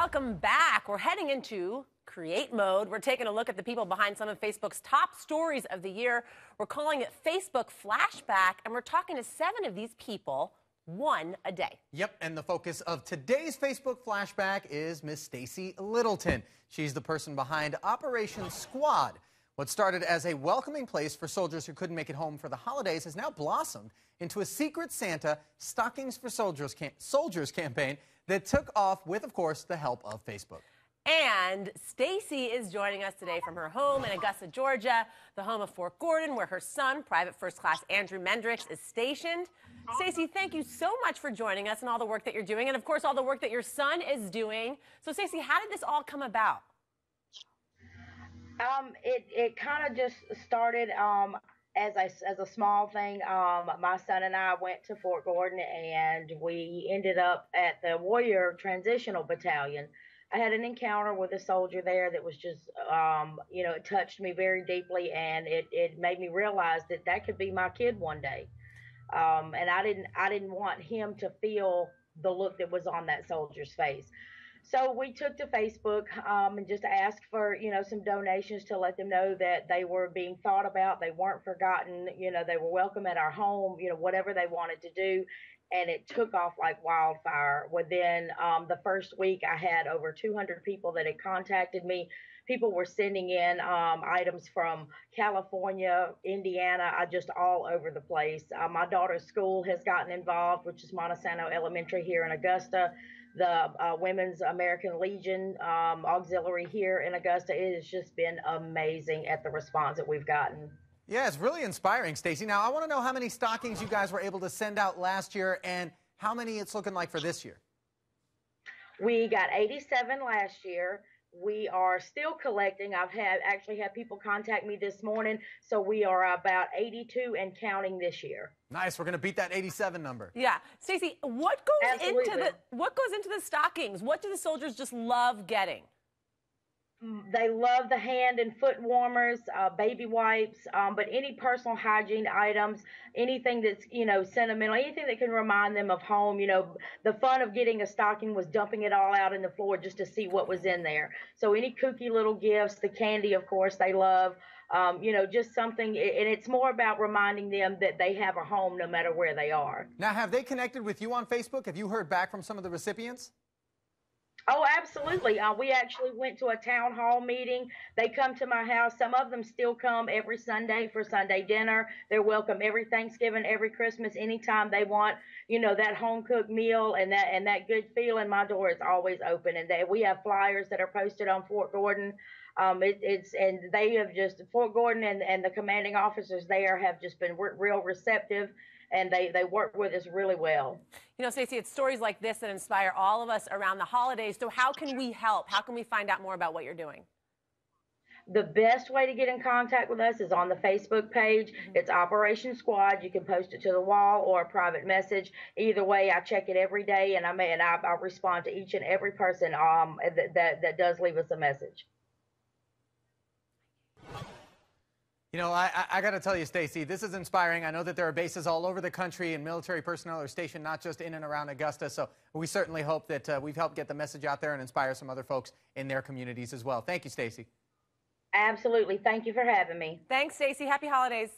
Welcome back. We're heading into create mode. We're taking a look at the people behind some of Facebook's top stories of the year. We're calling it Facebook Flashback, and we're talking to 7 of these people, one a day. Yep, and the focus of today's Facebook Flashback is Miss Stacie Littleton. She's the person behind Operation Squad. What started as a welcoming place for soldiers who couldn't make it home for the holidays has now blossomed into a Secret Santa Stockings-for-soldiers campaign that took off with, of course, the help of Facebook. And Stacie is joining us today from her home in Augusta, Georgia, the home of Fort Gordon, where her son, Private First Class Andrew Mendricks, is stationed. Stacie, thank you so much for joining us and all the work that you're doing, and of course all the work that your son is doing. So Stacie, how did this all come about? It kind of just started as a small thing. My son and I went to Fort Gordon, and we ended up at the Warrior Transitional Battalion. I had an encounter with a soldier there that was just, it touched me very deeply, and it made me realize that that could be my kid one day. And I didn't want him to feel the look that was on that soldier's face. So we took to Facebook and just asked for, some donations to let them know that they were being thought about. They weren't forgotten. They were welcome at our home, whatever they wanted to do. And it took off like wildfire. Within the first week, I had over 200 people that had contacted me. People were sending in items from California, Indiana, just all over the place. My daughter's school has gotten involved, which is Montesano Elementary here in Augusta. The Women's American Legion Auxiliary here in Augusta. It has just been amazing at the response that we've gotten. Yeah, it's really inspiring, Stacie. Now, I want to know how many stockings you guys were able to send out last year and how many it's looking like for this year. We got 87 last year. We are still collecting. I've actually had people contact me this morning, so we are about 82 and counting this year. Nice. We're going to beat that 87 number. Yeah. Stacie, what goes into the stockings? What do the soldiers just love getting? They love the hand and foot warmers, baby wipes, but any personal hygiene items, anything that's, sentimental, anything that can remind them of home. The fun of getting a stocking was dumping it all out on the floor just to see what was in there. So any kooky little gifts, the candy, of course, they love, just something. And it's more about reminding them that they have a home no matter where they are. Now, have they connected with you on Facebook? Have you heard back from some of the recipients? Oh, absolutely. We actually went to a town hall meeting. They come to my house. Some of them still come every Sunday for Sunday dinner. They're welcome every Thanksgiving, every Christmas, anytime they want, that home-cooked meal and that good feeling. My door is always open. And we have flyers that are posted on Fort Gordon. And they have just, Fort Gordon and the commanding officers there have just been real receptive. And they work with us really well. Stacie, it's stories like this that inspire all of us around the holidays. So how can we help? How can we find out more about what you're doing? The best way to get in contact with us is on the Facebook page. It's Operation Squad. You can post it to the wall or a private message. Either way, I check it every day, and I respond to each and every person that does leave us a message. I got to tell you, Stacie, this is inspiring. I know that there are bases all over the country and military personnel are stationed not just in and around Augusta. So we certainly hope that we've helped get the message out there and inspire some other folks in their communities as well. Thank you, Stacie. Absolutely. Thank you for having me. Thanks, Stacie. Happy holidays.